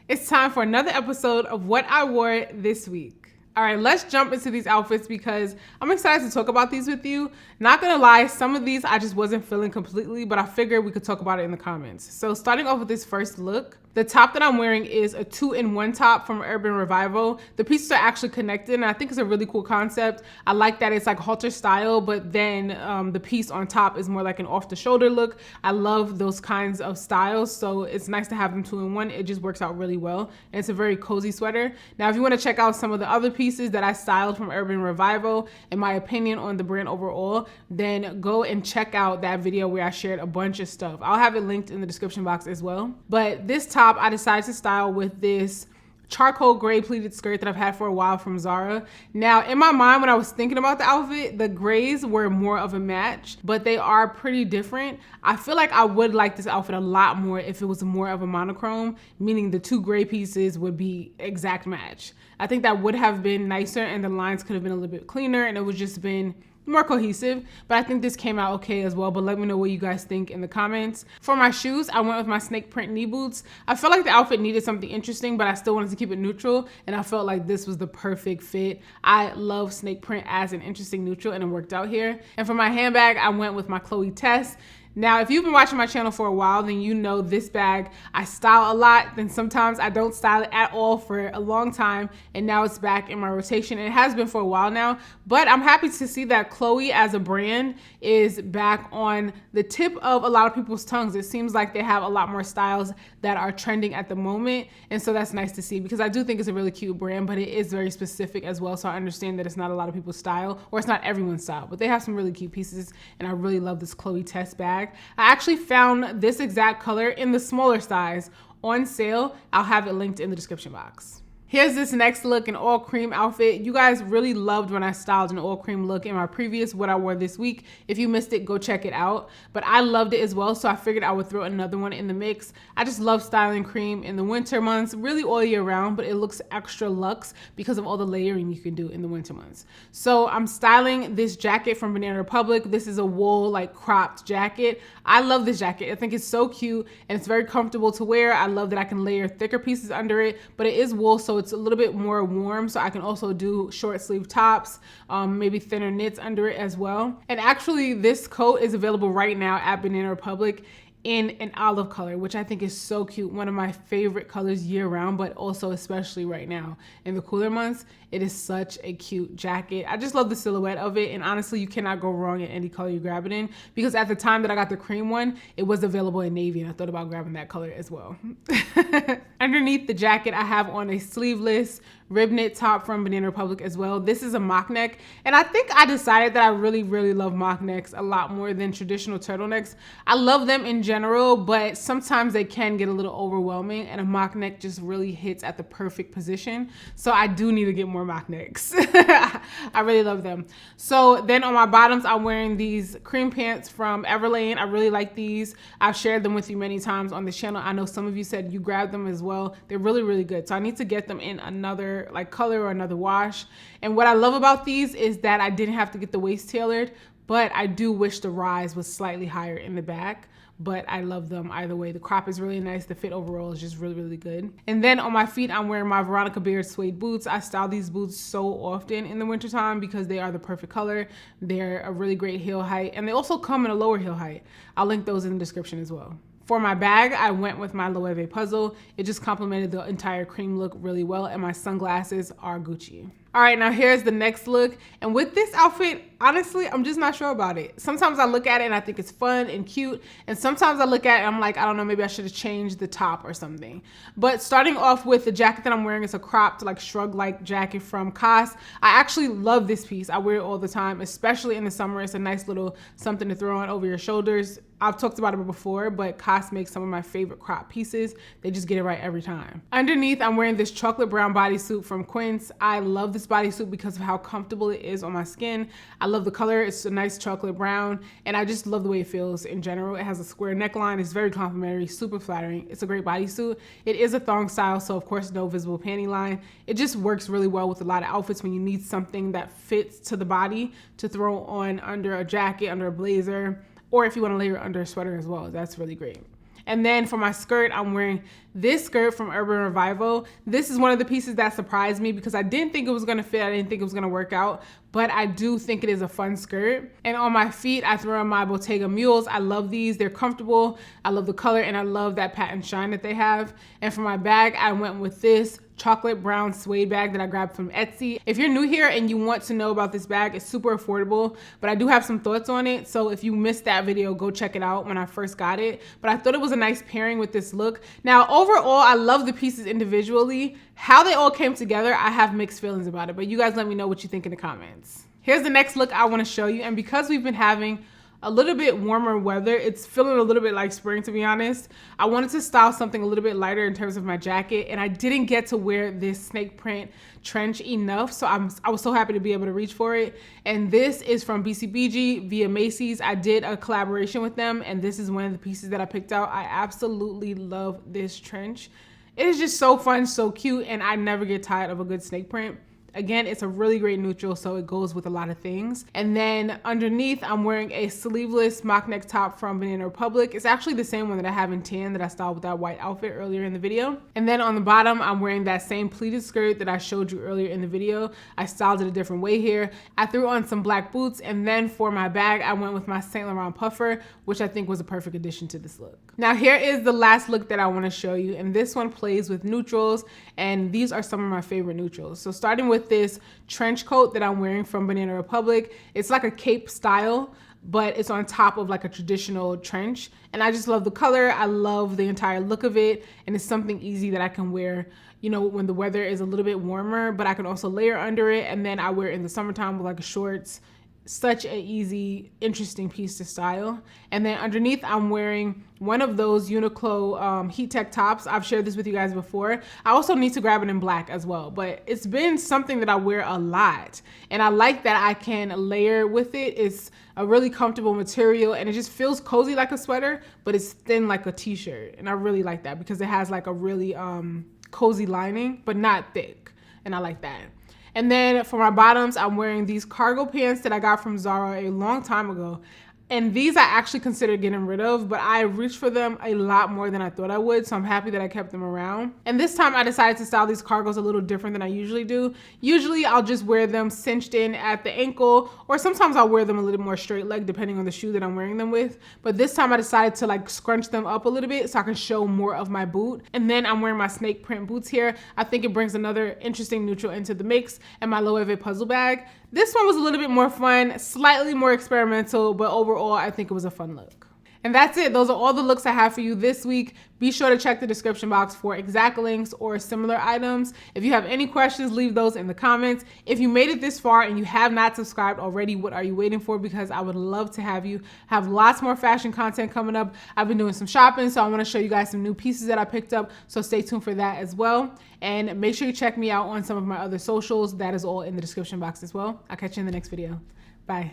It's time for another episode of What I Wore This Week. All right, let's jump into these outfits because I'm excited to talk about these with you. Not gonna lie, some of these I just wasn't feeling completely, but I figured we could talk about it in the comments. So starting off with this first look, the top that I'm wearing is a 2-in-1 top from Urban Revival. The pieces are actually connected and I think it's a really cool concept. I like that it's like halter style, but then the piece on top is more like an off the shoulder look. I love those kinds of styles, so it's nice to have them 2-in-1. It just works out really well. And it's a very cozy sweater. Now, if you wanna check out some of the other pieces that I styled from Urban Revival and my opinion on the brand overall, then go and check out that video where I shared a bunch of stuff. I'll have it linked in the description box as well. But this top I decided to style with this charcoal gray pleated skirt that I've had for a while from Zara. Now, in my mind, when I was thinking about the outfit, the grays were more of a match, but they are pretty different. I feel like I would like this outfit a lot more if it was more of a monochrome, meaning the two gray pieces would be exact match. I think that would have been nicer and the lines could have been a little bit cleaner and it would just been more cohesive, but I think this came out okay as well. But let me know what you guys think in the comments. For my shoes, I went with my snake print knee boots. I felt like the outfit needed something interesting, but I still wanted to keep it neutral, and I felt like this was the perfect fit. I love snake print as an interesting neutral, and it worked out here. And for my handbag, I went with my Chloe Tess. Now, if you've been watching my channel for a while, then you know this bag I style a lot, then sometimes I don't style it at all for a long time, and now it's back in my rotation. And it has been for a while now, but I'm happy to see that Chloe as a brand is back on the tip of a lot of people's tongues. It seems like they have a lot more styles that are trending at the moment, and so that's nice to see because I do think it's a really cute brand, but it is very specific as well, so I understand that it's not a lot of people's style, or it's not everyone's style, but they have some really cute pieces, and I really love this Chloe Tess bag. I actually found this exact color in the smaller size on sale. I'll have it linked in the description box. Here's this next look, an all cream outfit. You guys really loved when I styled an all cream look in my previous What I Wore This Week. If you missed it, go check it out. But I loved it as well, so I figured I would throw another one in the mix. I just love styling cream in the winter months, really all year round, but it looks extra luxe because of all the layering you can do in the winter months. So I'm styling this jacket from Banana Republic. This is a wool, like cropped jacket. I love this jacket. I think it's so cute and it's very comfortable to wear. I love that I can layer thicker pieces under it, but it is wool, so it's a little bit more warm, so I can also do short sleeve tops, maybe thinner knits under it as well. And actually this coat is available right now at Banana Republic in an olive color, which I think is so cute. One of my favorite colors year round, but also especially right now in the cooler months. It is such a cute jacket. I just love the silhouette of it. And honestly, you cannot go wrong in any color you grab it in, because at the time that I got the cream one, it was available in navy and I thought about grabbing that color as well. Underneath the jacket, I have on a sleeveless rib knit top from Banana Republic as well. This is a mock neck, and I think I decided that I really love mock necks a lot more than traditional turtlenecks. I love them in general, but sometimes they can get a little overwhelming, and a mock neck just really hits at the perfect position. So I do need to get more mock necks. I really love them. So then on my bottoms, I'm wearing these cream pants from Everlane. I really like these. I've shared them with you many times on this channel. I know some of you said you grabbed them as well. They're really good. So I need to get them in another like color or another wash. And what I love about these is that I didn't have to get the waist tailored, but I do wish the rise was slightly higher in the back. But I love them either way. The crop is really nice. The fit overall is just really good. And then on my feet, I'm wearing my Veronica Beard suede boots. I style these boots so often in the wintertime because they are the perfect color. They're a really great heel height, and they also come in a lower heel height. I'll link those in the description as well. For my bag, I went with my Loewe puzzle. It just complemented the entire cream look really well, and my sunglasses are Gucci. All right, now here's the next look. And with this outfit, honestly, I'm just not sure about it. Sometimes I look at it and I think it's fun and cute. And sometimes I look at it and I'm like, I don't know, maybe I should have changed the top or something. But starting off with the jacket that I'm wearing, it's a cropped, like shrug-like jacket from COS. I actually love this piece. I wear it all the time, especially in the summer. It's a nice little something to throw on over your shoulders. I've talked about it before, but COS makes some of my favorite crop pieces. They just get it right every time. Underneath, I'm wearing this chocolate brown bodysuit from Quince. I love this bodysuit because of how comfortable it is on my skin. I love the color. It's a nice chocolate brown, and I just love the way it feels in general. It has a square neckline. It's very complimentary, super flattering. It's a great bodysuit. It is a thong style, so of course no visible panty line. It just works really well with a lot of outfits when you need something that fits to the body to throw on under a jacket, under a blazer, or if you want to layer under a sweater as well. That's really great. And then for my skirt, I'm wearing this skirt from Urban Revival. This is one of the pieces that surprised me because I didn't think it was gonna fit. I didn't think it was gonna work out, but I do think it is a fun skirt. And on my feet, I threw on my Bottega Mules. I love these. They're comfortable. I love the color, and I love that patent shine that they have. And for my bag, I went with this chocolate brown suede bag that I grabbed from Etsy. If you're new here and you want to know about this bag, it's super affordable, but I do have some thoughts on it. So if you missed that video, go check it out when I first got it. But I thought it was a nice pairing with this look. Now, overall, I love the pieces individually. How they all came together, I have mixed feelings about it, but you guys let me know what you think in the comments. Here's the next look I want to show you. And because we've been having a little bit warmer weather, it's feeling a little bit like spring, to be honest. I wanted to style something a little bit lighter in terms of my jacket, and I didn't get to wear this snake print trench enough, so I was so happy to be able to reach for it. And this is from BCBG via Macy's. I did a collaboration with them, and this is one of the pieces that I picked out. I absolutely love this trench. It is just so fun, so cute, and I never get tired of a good snake print. Again, it's a really great neutral, so it goes with a lot of things. And then underneath, I'm wearing a sleeveless mock neck top from Banana Republic. It's actually the same one that I have in tan that I styled with that white outfit earlier in the video. And then on the bottom, I'm wearing that same pleated skirt that I showed you earlier in the video. I styled it a different way here. I threw on some black boots, and then for my bag, I went with my Saint Laurent puffer, which I think was a perfect addition to this look. Now here is the last look that I wanna show you, and this one plays with neutrals, and these are some of my favorite neutrals. So starting with this trench coat that I'm wearing from Banana Republic. It's like a cape style, but it's on top of like a traditional trench. And I just love the color. I love the entire look of it. And it's something easy that I can wear, you know, when the weather is a little bit warmer, but I can also layer under it. And then I wear it in the summertime with like shorts. Such an easy, interesting piece to style. And then underneath, I'm wearing one of those Uniqlo heat tech tops. I've shared this with you guys before. I also need to grab it in black as well, but it's been something that I wear a lot. And I like that I can layer with it. It's a really comfortable material, and it just feels cozy like a sweater, but it's thin like a t-shirt. And I really like that because it has like a really cozy lining, but not thick. And I like that. And then for my bottoms, I'm wearing these cargo pants that I got from Zara a long time ago. And these I actually considered getting rid of, but I reached for them a lot more than I thought I would, so I'm happy that I kept them around. And this time I decided to style these cargos a little different than I usually do. Usually I'll just wear them cinched in at the ankle, or sometimes I'll wear them a little more straight leg depending on the shoe that I'm wearing them with. But this time I decided to like scrunch them up a little bit so I can show more of my boot. And then I'm wearing my snake print boots here. I think it brings another interesting neutral into the mix, and my Loewe puzzle bag. This one was a little bit more fun, slightly more experimental, but overall I think it was a fun look. And that's it. Those are all the looks I have for you this week. Be sure to check the description box for exact links or similar items. If you have any questions, leave those in the comments. If you made it this far and you have not subscribed already, what are you waiting for? Because I would love to have you. Have lots more fashion content coming up. I've been doing some shopping, so I want to show you guys some new pieces that I picked up. So stay tuned for that as well. And make sure you check me out on some of my other socials. That is all in the description box as well. I'll catch you in the next video. Bye.